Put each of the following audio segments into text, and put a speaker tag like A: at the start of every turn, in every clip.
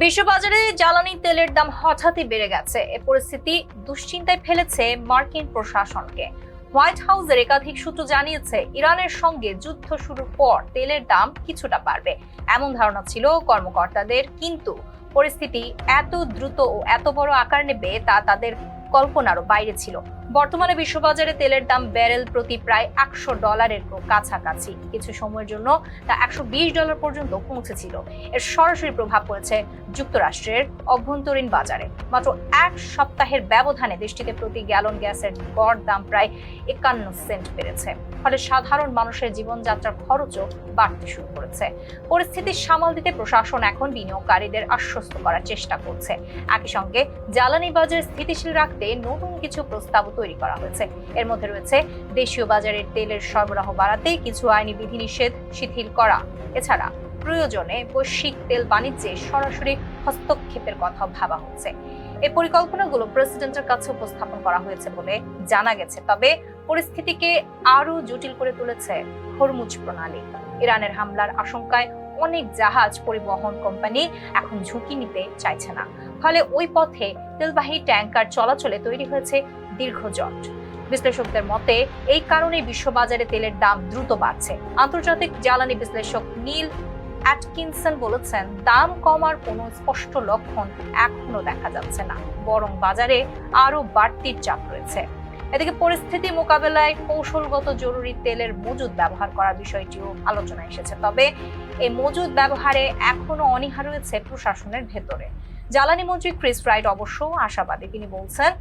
A: বিশ্ববাজারে জ্বালানি তেলের দাম হঠাৎই বেড়ে গেছে। এ পরিস্থিতি দুশ্চিন্তায় ফেলেছে মার্কিন প্রশাসনকে। হোয়াইট হাউসের একাধিক সূত্র জানিয়েছে, ইরানের সঙ্গে যুদ্ধ শুরুর পর তেলের দাম কিছুটা বাড়বে এমন ধারণা ছিল কর্মকর্তাদের, কিন্তু পরিস্থিতি এত দ্রুত ও এত বড় আকার নেবে তা তাদের কল্পনারও বাইরে ছিল। বর্তমানে বিশ্ববাজারে তেলের দাম ব্যারেল প্রতি প্রায় $100 কাছাকাছি। কিছু সময়ের জন্য তা $120 পর্যন্ত পৌঁছেছিল। এর সরাসরি প্রভাব পড়েছে যুক্তরাষ্ট্রের অভ্যন্তরীণ বাজারে। মাত্র এক সপ্তাহের ব্যবধানে দেশটিতে প্রতি গ্যালন গ্যাসের গড় দাম প্রায় 51 সেন্ট বেড়েছে। ফলে সাধারণ মানুষের জীবনযাত্রার খরচও বাড়তে শুরু করেছে। পরিস্থিতি সামাল দিতে প্রশাসন এখন বিনিয়োগকারীদের আশ্বস্ত করার চেষ্টা করছে। একই সঙ্গে জ্বালানি বাজার স্থিতিশীল রাখতে নতুন কিছু প্রস্তাব তৈরি করা হয়েছে। এর মধ্যে রয়েছে দেশীয় বাজারের তেলের সরবরাহ বাড়াতে কিছু আইনি বিধিনিষেধ শিথিল করা। এছাড়া প্রয়োজনে বৈশ্বিক তেল বাণিজ্যে সরাসরি হস্তক্ষেপের কথা ভাবা হচ্ছে। এই পরিকল্পনাগুলো প্রেসিডেন্টের কাছে উপস্থাপন করা হয়েছে বলে জানা গেছে। তবে পরিস্থিতিকে আরো জটিল করে তুলেছে হরমুজ প্রণালী। ইরানের হামলার আশঙ্কায় অনেক জাহাজ পরিবহন কোম্পানি এখন ঝুঁকি নিতে চাইছে না। ফলে ওই পথে তেলবাহী ট্যাঙ্কার চলাচলে তৈরি হয়েছে দীর্ঘ জট। বিশ্লেষকদের মতে এই কারণে বিশ্ববাজারে তেলের দাম দ্রুত বাড়ছে। আন্তর্জাতিক জ্বালানি বিশ্লেষক নীল অ্যাটকিনসন বলেছেন, দাম কমার কোনো স্পষ্ট লক্ষণ এখনো দেখা যাচ্ছে না, বরং বাজারে আরো বাড়তির চাপ রয়েছে। এদিকে পরিস্থিতি মোকাবেলায় কৌশলগত জরুরি তেলের মজুদ ব্যবহার করার বিষয়টিও আলোচনায় এসেছে। তবে এই মজুদ ব্যবহারে এখনো অনীহা রয়েছে প্রশাসনের ভেতরে। জ্বালানি মন্ত্রী ক্রিস রাইট অবশ্য আশাবাদী। তিনি বলছেন,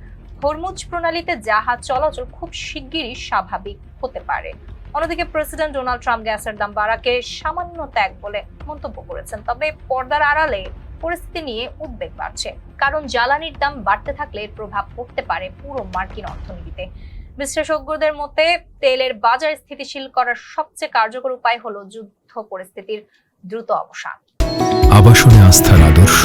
A: হরমুজ প্রণালীতে জাহাজ চলাচল খুব শিগগিরই স্বাভাবিক হতে পারে। অন্যদিকে প্রেসিডেন্ট ডোনাল্ড ট্রাম্প গ্যাসের দাম বাড়াকে সামান্য ত্যাগ বলে মন্তব্য করেছেন। তবে পর্দার আড়ালে পরিস্থিতি নিয়ে উদ্বেগ বাড়ছে, কারণ জ্বালানির দাম বাড়তে থাকলে এর প্রভাব পড়তে পারে পুরো মার্কিন অর্থনীতিতে। বিশেষজ্ঞদের মতে তেলের বাজার স্থিতিশীল করার সবচেয়ে কার্যকর উপায় হলো যুদ্ধ পরিস্থিতির দ্রুত অবসান।
B: আবাসনে আস্থার আদর্শ